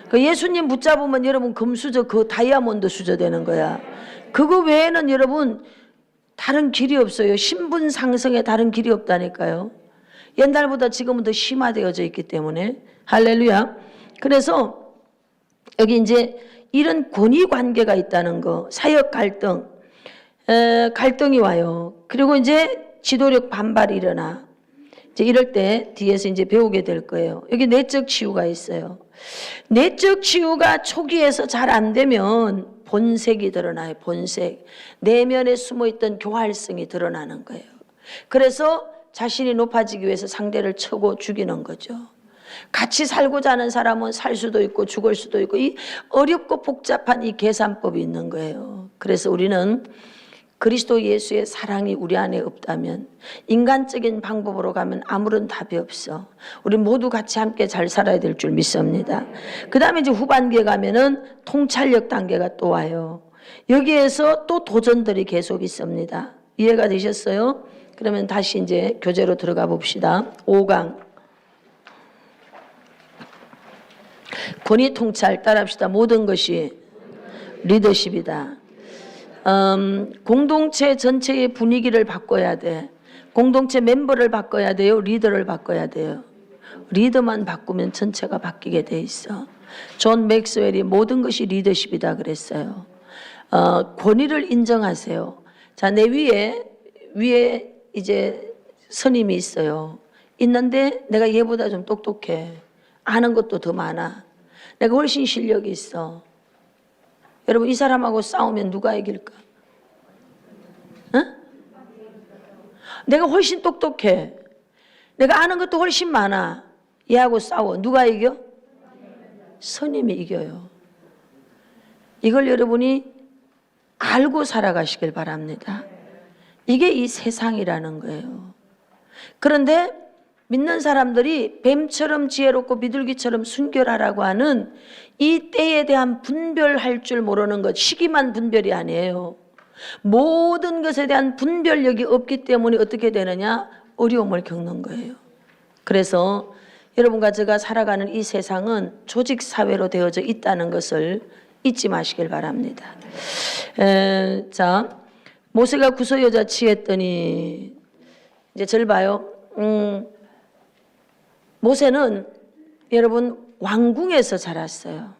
그 예수님 붙잡으면 여러분 금수저 그 다이아몬드 수저 되는 거야. 그거 외에는 여러분 다른 길이 없어요. 신분 상승에 다른 길이 없다니까요. 옛날보다 지금은 더 심화되어져 있기 때문에. 할렐루야. 그래서 여기 이제 이런 권위 관계가 있다는 거, 사역 갈등, 갈등이 와요. 그리고 이제 지도력 반발이 일어나. 이제 이럴 때 뒤에서 이제 배우게 될 거예요. 여기 내적 치유가 있어요. 내적 치유가 초기에서 잘 안 되면 본색이 드러나요. 본색. 내면에 숨어있던 교활성이 드러나는 거예요. 그래서 자신이 높아지기 위해서 상대를 쳐고 죽이는 거죠. 같이 살고자 하는 사람은 살 수도 있고 죽을 수도 있고 이 어렵고 복잡한 이 계산법이 있는 거예요. 그래서 우리는 그리스도 예수의 사랑이 우리 안에 없다면 인간적인 방법으로 가면 아무런 답이 없어. 우리 모두 같이 함께 잘 살아야 될 줄 믿습니다. 그 다음에 이제 후반기에 가면은 통찰력 단계가 또 와요. 여기에서 또 도전들이 계속 있습니다. 이해가 되셨어요? 그러면 다시 이제 교재로 들어가 봅시다. 5강. 권위 통찰 따라합시다. 모든 것이 리더십이다. 공동체 전체의 분위기를 바꿔야 돼. 공동체 멤버를 바꿔야 돼요. 리더를 바꿔야 돼요. 리더만 바꾸면 전체가 바뀌게 돼 있어. 존 맥스웰이 모든 것이 리더십이다 그랬어요. 권위를 인정하세요. 자, 내 위에 이제 선임이 있어요. 있는데 내가 얘보다 좀 똑똑해. 아는 것도 더 많아. 내가 훨씬 실력이 있어. 여러분, 이 사람하고 싸우면 누가 이길까? 응? 내가 훨씬 똑똑해. 내가 아는 것도 훨씬 많아. 얘하고 싸워. 누가 이겨? 선임이 이겨요. 이걸 여러분이 알고 살아가시길 바랍니다. 이게 이 세상이라는 거예요. 그런데 믿는 사람들이 뱀처럼 지혜롭고 비둘기처럼 순결하라고 하는 이 때에 대한 분별할 줄 모르는 것, 시기만 분별이 아니에요. 모든 것에 대한 분별력이 없기 때문에 어떻게 되느냐? 어려움을 겪는 거예요. 그래서 여러분과 제가 살아가는 이 세상은 조직사회로 되어져 있다는 것을 잊지 마시길 바랍니다. 자, 모세가 구서 여자 취했더니 이제 절 봐요. 모세는 여러분 왕궁에서 자랐어요.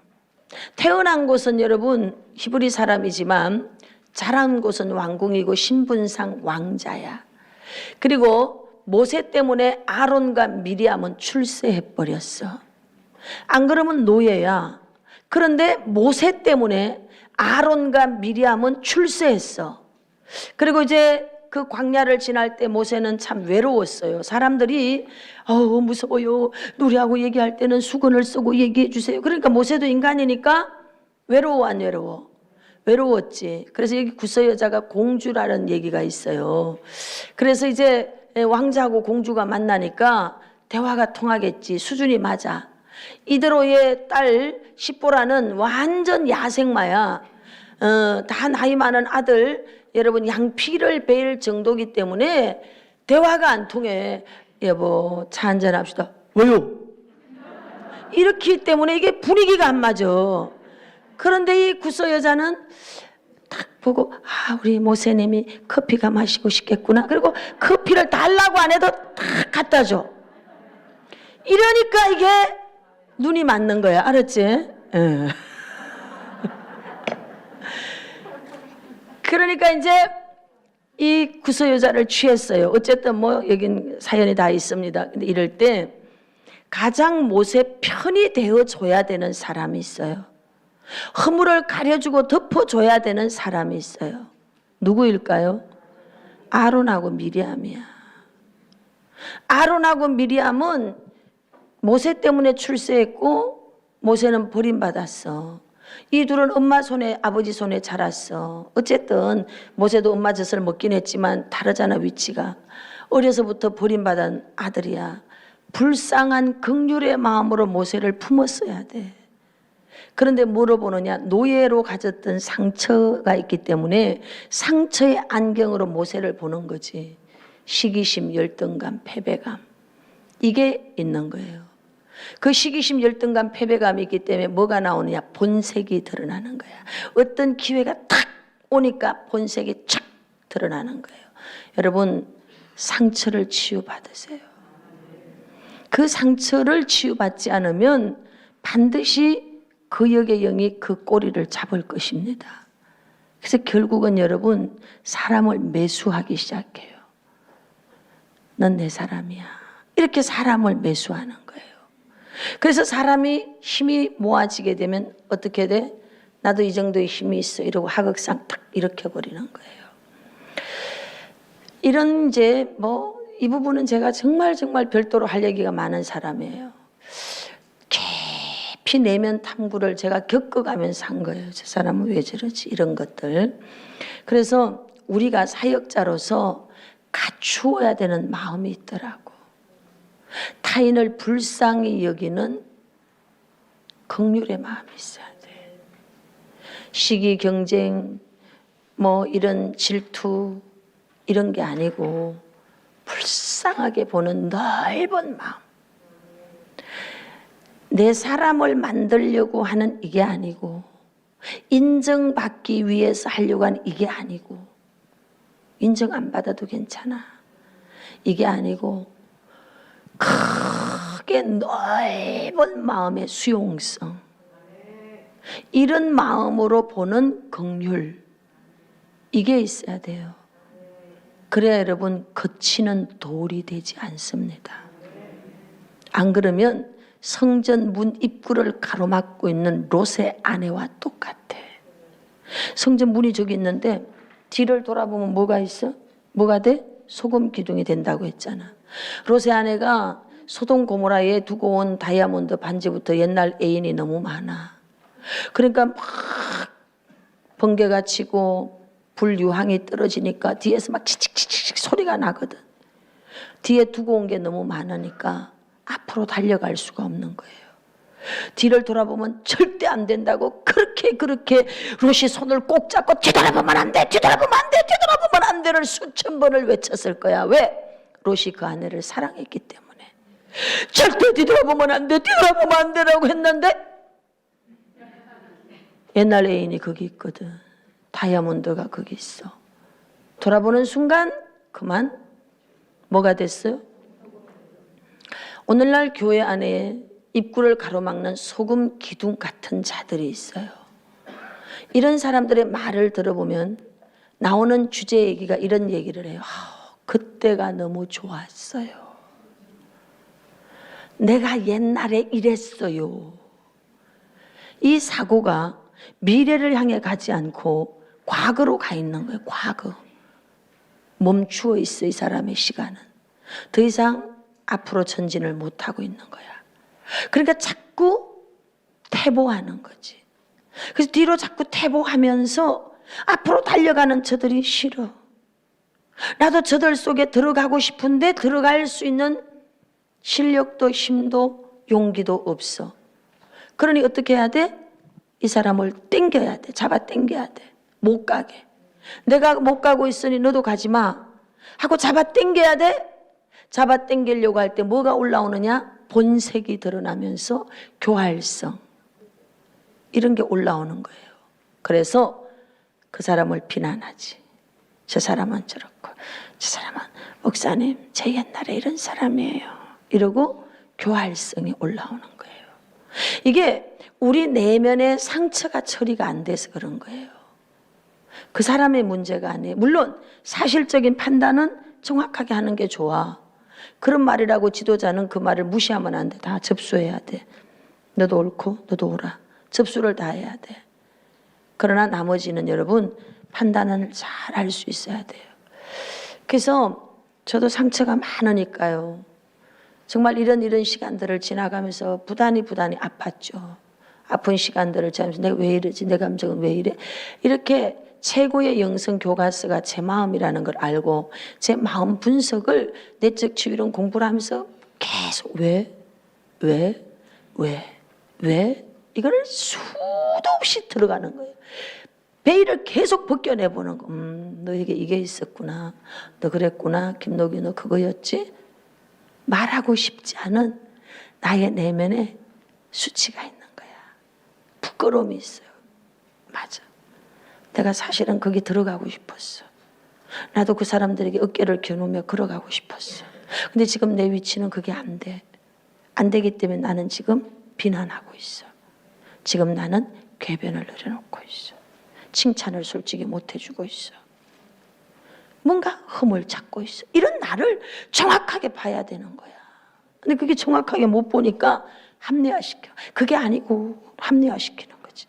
태어난 곳은 여러분 히브리 사람이지만 자란 곳은 왕궁이고 신분상 왕자야. 그리고 모세 때문에 아론과 미리암은 출세해버렸어. 안 그러면 노예야. 그런데 모세 때문에 아론과 미리암은 출세했어. 그리고 이제 그 광야를 지날 때 모세는 참 외로웠어요. 사람들이 무서워요. 누리하고 얘기할 때는 수건을 쓰고 얘기해 주세요. 그러니까 모세도 인간이니까 외로워 안 외로워? 외로웠지. 그래서 여기 구서 여자가 공주라는 얘기가 있어요. 그래서 이제 왕자하고 공주가 만나니까 대화가 통하겠지. 수준이 맞아. 이드로의 딸 십보라는 완전 야생마야. 다 나이 많은 아들 여러분 양피를 베일 정도기 때문에 대화가 안 통해. 여보 차 한잔 합시다. 왜요? 이렇기 때문에 이게 분위기가 안 맞아. 그런데 이 구서 여자는 딱 보고 우리 모세님이 커피가 마시고 싶겠구나. 그리고 커피를 달라고 안 해도 딱 갖다 줘. 이러니까 이게 눈이 맞는 거야. 알았지? 그러니까 이제 이 구서 여자를 취했어요. 어쨌든 뭐 여긴 사연이 다 있습니다. 근데 이럴 때 가장 모세 편이 되어줘야 되는 사람이 있어요. 허물을 가려주고 덮어줘야 되는 사람이 있어요. 누구일까요? 아론하고 미리암이야. 아론하고 미리암은 모세 때문에 출세했고 모세는 버림받았어. 이 둘은 엄마 손에 아버지 손에 자랐어. 어쨌든 모세도 엄마 젖을 먹긴 했지만 다르잖아 위치가. 어려서부터 버림받은 아들이야. 불쌍한 긍휼의 마음으로 모세를 품었어야 돼. 그런데 물어보느냐, 노예로 가졌던 상처가 있기 때문에 상처의 안경으로 모세를 보는 거지. 시기심, 열등감, 패배감, 이게 있는 거예요. 그 시기심, 열등감, 패배감이 있기 때문에 뭐가 나오느냐, 본색이 드러나는 거야. 어떤 기회가 탁 오니까 본색이 촥 드러나는 거예요. 여러분, 상처를 치유받으세요. 그 상처를 치유받지 않으면 반드시 그 역의 영이 그 꼬리를 잡을 것입니다. 그래서 결국은 여러분, 사람을 매수하기 시작해요. 넌 내 사람이야. 이렇게 사람을 매수하는 거예요. 그래서 사람이 힘이 모아지게 되면 어떻게 돼? 나도 이 정도의 힘이 있어 이러고 하극상 탁 일으켜버리는 거예요. 이런 이제 이 부분은 제가 정말 별도로 할 얘기가 많은 사람이에요. 깊이 내면 탐구를 제가 겪어가면서 한 거예요. 저 사람은 왜 저러지? 이런 것들. 그래서 우리가 사역자로서 갖추어야 되는 마음이 있더라고. 타인을 불쌍히 여기는 긍휼의 마음이 있어야 돼. 시기, 경쟁, 이런 질투 이런 게 아니고 불쌍하게 보는 넓은 마음. 내 사람을 만들려고 하는 이게 아니고, 인정받기 위해서 하려고 하는 이게 아니고, 인정 안 받아도 괜찮아, 이게 아니고 크게 넓은 마음의 수용성, 이런 마음으로 보는 긍휼, 이게 있어야 돼요. 그래야 여러분 거치는 돌이 되지 않습니다. 안 그러면 성전 문 입구를 가로막고 있는 롯의 아내와 똑같아. 성전 문이 저기 있는데 뒤를 돌아보면 뭐가 있어? 뭐가 돼? 소금 기둥이 된다고 했잖아. 롯의 아내가 소돔 고모라에 두고 온 다이아몬드 반지부터 옛날 애인이 너무 많아. 그러니까 막 번개가 치고 불유황이 떨어지니까 뒤에서 막 치칙치칙 소리가 나거든. 뒤에 두고 온 게 너무 많으니까 앞으로 달려갈 수가 없는 거예요. 뒤를 돌아보면 절대 안 된다고 그렇게 롯이 손을 꼭 잡고 뒤돌아보면 안 돼, 뒤돌아보면 안 돼, 뒤돌아보면 안 돼를 수천 번을 외쳤을 거야. 왜? 롯이 그 아내를 사랑했기 때문에. 절대 뒤돌아보면 안 돼, 뒤돌아보면 안 되라고 했는데 옛날 애인이 거기 있거든. 다이아몬드가 거기 있어. 돌아보는 순간 그만 뭐가 됐어요? 오늘날 교회 안에 입구를 가로막는 소금 기둥 같은 자들이 있어요. 이런 사람들의 말을 들어보면 나오는 주제 얘기가 이런 얘기를 해요. 그때가 너무 좋았어요. 내가 옛날에 이랬어요. 이 사고가 미래를 향해 가지 않고 과거로 가 있는 거예요. 과거. 멈추어 있어, 이 사람의 시간은. 더 이상 앞으로 전진을 못하고 있는 거야. 그러니까 자꾸 퇴보하는 거지. 그래서 뒤로 자꾸 퇴보하면서 앞으로 달려가는 저들이 싫어. 나도 저들 속에 들어가고 싶은데 들어갈 수 있는 실력도 힘도 용기도 없어. 그러니 어떻게 해야 돼? 이 사람을 땡겨야 돼. 잡아 땡겨야 돼. 못 가게. 내가 못 가고 있으니 너도 가지 마 하고 잡아 땡겨야 돼. 잡아 땡기려고 할 때 뭐가 올라오느냐? 본색이 드러나면서 교활성, 이런 게 올라오는 거예요. 그래서 그 사람을 비난하지. 저 사람은 저렇고, 저 사람은 목사님 제 옛날에 이런 사람이에요, 이러고 교활성이 올라오는 거예요. 이게 우리 내면의 상처가 처리가 안 돼서 그런 거예요. 그 사람의 문제가 아니에요. 물론 사실적인 판단은 정확하게 하는 게 좋아. 그런 말이라고 지도자는 그 말을 무시하면 안 돼. 다 접수해야 돼. 너도 옳고 너도 옳아. 접수를 다 해야 돼. 그러나 나머지는 여러분 판단을 잘 할 수 있어야 돼요. 그래서 저도 상처가 많으니까요. 정말 이런 시간들을 지나가면서 부단히 아팠죠. 아픈 시간들을 지나면서 내가 왜 이러지? 내 감정은 왜 이래? 이렇게 최고의 영성 교과서가 제 마음이라는 걸 알고 제 마음 분석을 내적 치유론 공부를 하면서 계속 왜 이거를 수도 없이 들어가는 거예요. 베일을 계속 벗겨내보는 거. 너에게 이게 있었구나. 너 그랬구나. 김노기 너 그거였지? 말하고 싶지 않은 나의 내면에 수치가 있는 거야. 부끄러움이 있어요. 맞아. 내가 사실은 거기 들어가고 싶었어. 나도 그 사람들에게 어깨를 겨누며 걸어가고 싶었어. 근데 지금 내 위치는 그게 안 돼. 안 되기 때문에 나는 지금 비난하고 있어. 지금 나는 궤변을 내려놓고 있어. 칭찬을 솔직히 못 해주고 있어. 뭔가 흠을 찾고 있어. 이런 나를 정확하게 봐야 되는 거야. 근데 그게 정확하게 못 보니까 합리화시켜. 그게 아니고 합리화시키는 거지.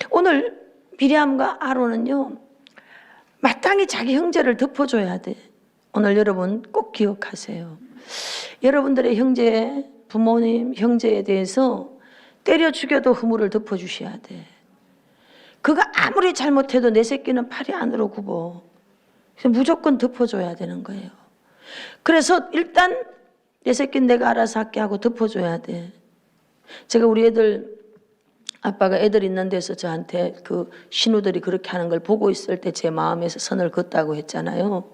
오늘 미리암과 아론은요, 마땅히 자기 형제를 덮어줘야 돼. 오늘 여러분 꼭 기억하세요. 여러분들의 형제, 부모님, 형제에 대해서 때려 죽여도 허물을 덮어주셔야 돼. 그가 아무리 잘못해도 내 새끼는 팔이 안으로 굽어. 그래서 무조건 덮어줘야 되는 거예요. 그래서 일단 내 새끼는 내가 알아서 할게 하고 덮어줘야 돼. 제가 우리 애들, 아빠가 애들 있는 데서 저한테 그 신우들이 그렇게 하는 걸 보고 있을 때 제 마음에서 선을 긋다고 했잖아요.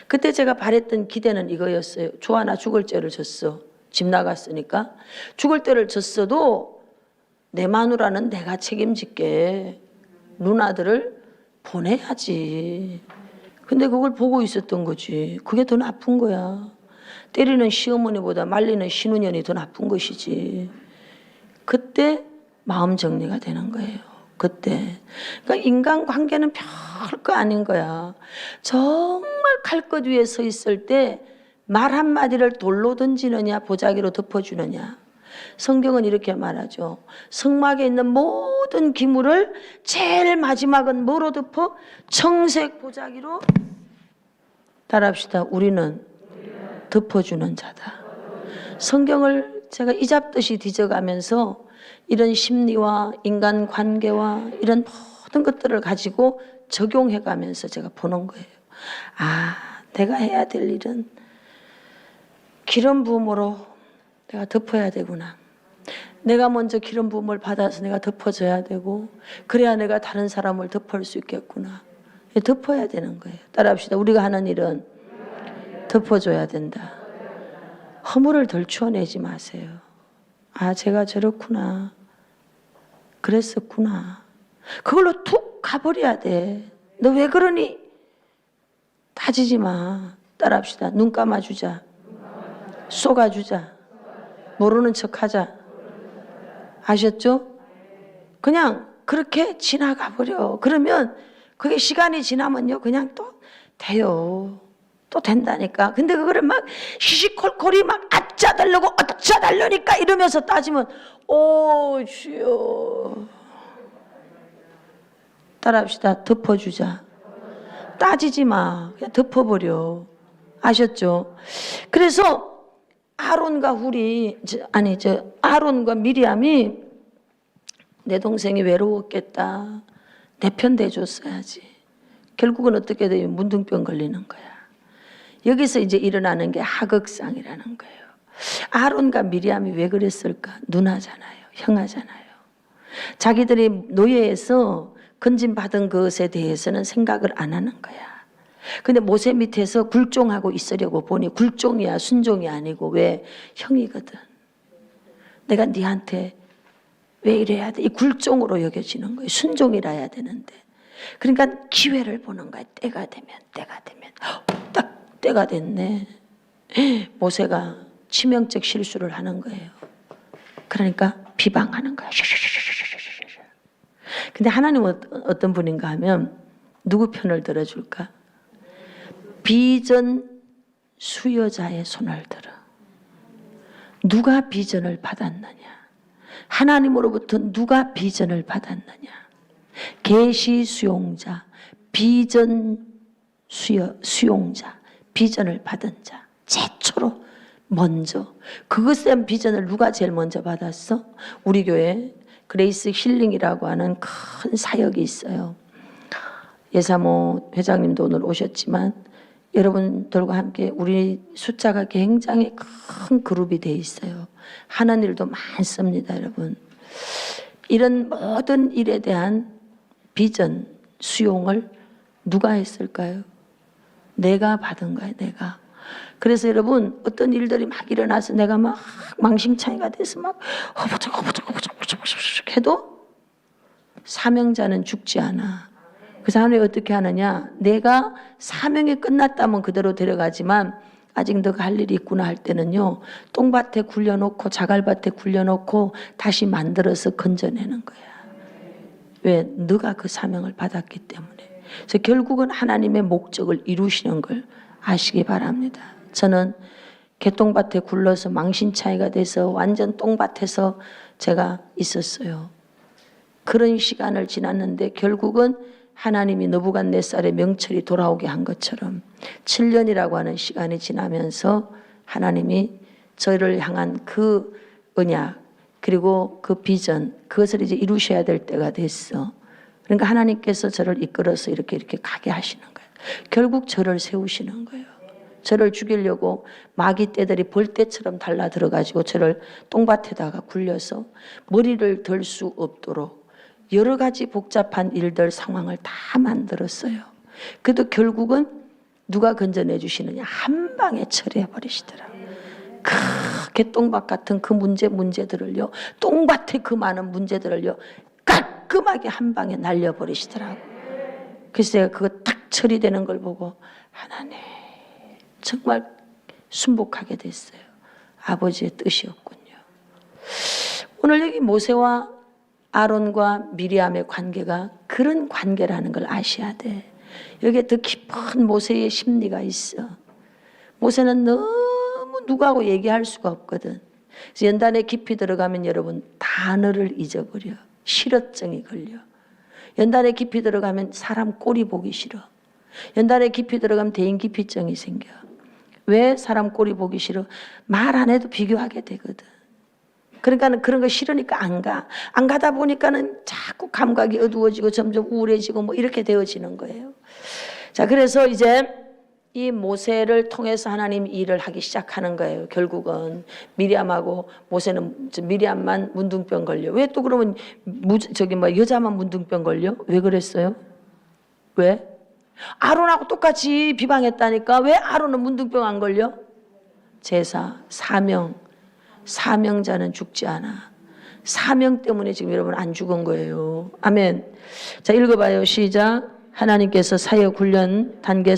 그때 제가 바랬던 기대는 이거였어요. 조하나 죽을 죄를 졌어. 집 나갔으니까. 죽을 죄를 졌어도 내 마누라는 내가 책임질게. 누나들을 보내야지. 근데 그걸 보고 있었던 거지. 그게 더 나쁜 거야. 때리는 시어머니보다 말리는 신우년이 더 나쁜 것이지. 그때 마음 정리가 되는 거예요. 그때. 그러니까 인간관계는 별거 아닌 거야. 정말 칼 것 위에 서 있을 때 말 한마디를 돌로 던지느냐 보자기로 덮어주느냐. 성경은 이렇게 말하죠. 성막에 있는 모든 기물을 제일 마지막은 뭐로 덮어? 청색 보자기로. 따라합시다. 우리는 덮어주는 자다. 성경을 제가 이잡듯이 뒤져가면서 이런 심리와 인간관계와 이런 모든 것들을 가지고 적용해가면서 제가 보는 거예요. 아, 내가 해야 될 일은 기름 부음으로 내가 덮어야 되구나. 내가 먼저 기름 부음을 받아서 내가 덮어줘야 되고, 그래야 내가 다른 사람을 덮을 수 있겠구나. 덮어야 되는 거예요. 따라합시다. 우리가 하는 일은 덮어줘야 된다. 허물을 덜추어내지 마세요. 아, 제가 저렇구나. 그랬었구나. 그걸로 툭 가버려야 돼. 너 왜 그러니? 따지지 마. 따라합시다. 눈 감아주자. 쏘가주자. 모르는 척하자. 아셨죠? 그냥 그렇게 지나가 버려. 그러면 그게 시간이 지나면요, 그냥 또 돼요. 또 된다니까. 근데 그거를 막 시시콜콜이 막 아짜달라고 어짜달라니까 이러면서 따지면 오 주여. 따라합시다. 덮어주자. 따지지 마. 그냥 덮어버려. 아셨죠? 그래서 아론과 아론과 미리암이 내 동생이 외로웠겠다. 내 편 대줬어야지. 결국은 어떻게 돼요? 문둥병 걸리는 거야. 여기서 이제 일어나는 게 하극상이라는 거예요. 아론과 미리암이 왜 그랬을까? 누나잖아요. 형아잖아요. 자기들이 노예에서 건진받은 것에 대해서는 생각을 안 하는 거야. 근데 모세 밑에서 굴종하고 있으려고 보니 굴종이야 순종이 아니고 왜? 형이거든. 내가 네한테 왜 이래야 돼? 이 굴종으로 여겨지는 거예요. 순종이라 해야 되는데. 그러니까 기회를 보는 거야. 때가 되면 딱 때가 됐네. 모세가 치명적 실수를 하는 거예요. 그러니까 비방하는 거야. 근데 하나님은 어떤 분인가 하면 누구 편을 들어줄까? 비전 수여자의 손을 들어. 누가 비전을 받았느냐? 하나님으로부터 누가 비전을 받았느냐? 계시 수용자, 비전 수용자, 비전을 받은 자. 최초로 먼저. 그것에 대한 비전을 누가 제일 먼저 받았어? 우리 교회 그레이스 힐링이라고 하는 큰 사역이 있어요. 예사모 회장님도 오늘 오셨지만 여러분들과 함께 우리 숫자가 굉장히 큰 그룹이 돼 있어요. 하는 일도 많습니다, 여러분. 이런 모든 일에 대한 비전 수용을 누가 했을까요? 내가 받은 거예요. 내가. 그래서 여러분 어떤 일들이 막 일어나서 내가 막 망신창이가 돼서 막 허벅적허벅적 해도 사명자는 죽지 않아. 그 사람이 어떻게 하느냐, 내가 사명이 끝났다면 그대로 데려가지만 아직 너가 할 일이 있구나 할 때는요, 똥밭에 굴려놓고 자갈밭에 굴려놓고 다시 만들어서 건져내는 거야. 왜? 너가 그 사명을 받았기 때문에. 그래서 결국은 하나님의 목적을 이루시는 걸 아시기 바랍니다. 저는 개똥밭에 굴러서 망신차이가 돼서 완전 똥밭에서 제가 있었어요. 그런 시간을 지났는데 결국은 하나님이 느부갓네살의 명철이 돌아오게 한 것처럼 7년이라고 하는 시간이 지나면서 하나님이 저를 향한 그 언약 그리고 그 비전, 그것을 이제 이루셔야 될 때가 됐어. 그러니까 하나님께서 저를 이끌어서 이렇게 가게 하시는 거예요. 결국 저를 세우시는 거예요. 저를 죽이려고 마귀 떼들이 벌떼처럼 달라들어가지고 저를 똥밭에다가 굴려서 머리를 들 수 없도록 여러 가지 복잡한 일들 상황을 다 만들었어요. 그래도 결국은 누가 건져내 주시느냐, 한 방에 처리해 버리시더라고요. 개똥밭 같은 그 문제들을요, 똥밭에 그 많은 문제들을요 깔끔하게 한 방에 날려버리시더라고요. 그래서 제가 그거 딱 처리되는 걸 보고 하나님 정말 순복하게 됐어요. 아버지의 뜻이었군요. 오늘 여기 모세와 아론과 미리암의 관계가 그런 관계라는 걸 아셔야 돼. 여기에 더 깊은 모세의 심리가 있어. 모세는 너무 누구하고 얘기할 수가 없거든. 그래서 연단에 깊이 들어가면 여러분 단어를 잊어버려. 실어증이 걸려. 연단에 깊이 들어가면 사람 꼴이 보기 싫어. 연단에 깊이 들어가면 대인기피증이 생겨. 왜 사람 꼴이 보기 싫어? 말 안 해도 비교하게 되거든. 그러니까 그런 거 싫으니까 안 가. 안 가다 보니까는 자꾸 감각이 어두워지고 점점 우울해지고 뭐 이렇게 되어지는 거예요. 자, 그래서 이제 이 모세를 통해서 하나님 일을 하기 시작하는 거예요. 결국은 미리암하고 모세는 미리암만 문둥병 걸려. 왜 또 그러면 여자만 문둥병 걸려? 왜 그랬어요? 왜? 아론하고 똑같이 비방했다니까. 왜 아론은 문둥병 안 걸려? 제사, 사명자는 죽지 않아. 사명 때문에 지금 여러분 안 죽은 거예요. 아멘. 자, 읽어봐요. 시작. 하나님께서 사역 훈련 단계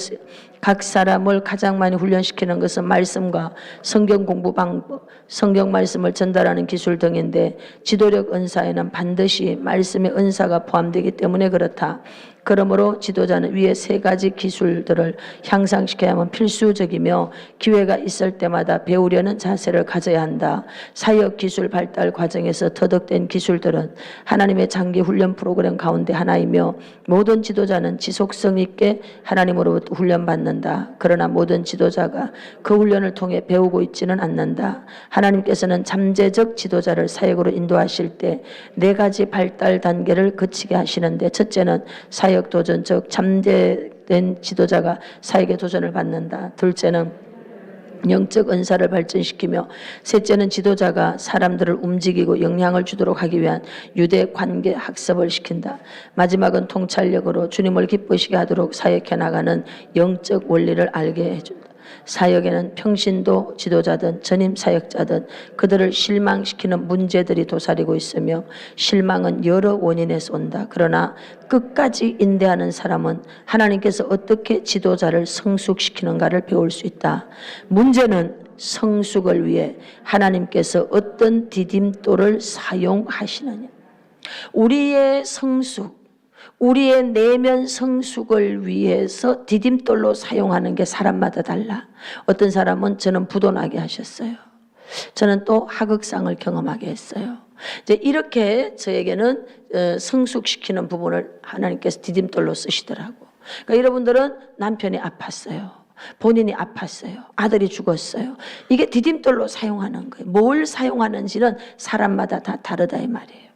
각 사람을 가장 많이 훈련시키는 것은 말씀과 성경 공부 방법, 성경 말씀을 전달하는 기술 등인데 지도력 은사에는 반드시 말씀의 은사가 포함되기 때문에 그렇다. 그러므로 지도자는 위에 세 가지 기술들을 향상시켜야만 필수적이며 기회가 있을 때마다 배우려는 자세를 가져야 한다. 사역 기술 발달 과정에서 터득된 기술들은 하나님의 장기 훈련 프로그램 가운데 하나이며 모든 지도자는 지속성 있게 하나님으로부터 훈련받는다. 그러나 모든 지도자가 그 훈련을 통해 배우고 있지는 않는다. 하나님께서는 잠재적 지도자를 사역으로 인도하실 때 네 가지 발달 단계를 거치게 하시는데 첫째는 사역 도전, 즉 잠재된 지도자가 사역의 도전을 받는다. 둘째는 영적 은사를 발전시키며 셋째는 지도자가 사람들을 움직이고 영향을 주도록 하기 위한 유대 관계 학습을 시킨다. 마지막은 통찰력으로 주님을 기쁘시게 하도록 사역해 나가는 영적 원리를 알게 해준다. 사역에는 평신도 지도자든 전임 사역자든 그들을 실망시키는 문제들이 도사리고 있으며 실망은 여러 원인에서 온다. 그러나 끝까지 인내하는 사람은 하나님께서 어떻게 지도자를 성숙시키는가를 배울 수 있다. 문제는 성숙을 위해 하나님께서 어떤 디딤돌을 사용하시느냐. 우리의 성숙, 우리의 내면 성숙을 위해서 디딤돌로 사용하는 게 사람마다 달라. 어떤 사람은 저는 부도나게 하셨어요. 저는 또 하극상을 경험하게 했어요. 이제 이렇게 저에게는 성숙시키는 부분을 하나님께서 디딤돌로 쓰시더라고. 그러니까 여러분들은 남편이 아팠어요. 본인이 아팠어요. 아들이 죽었어요. 이게 디딤돌로 사용하는 거예요. 뭘 사용하는지는 사람마다 다 다르다 이 말이에요.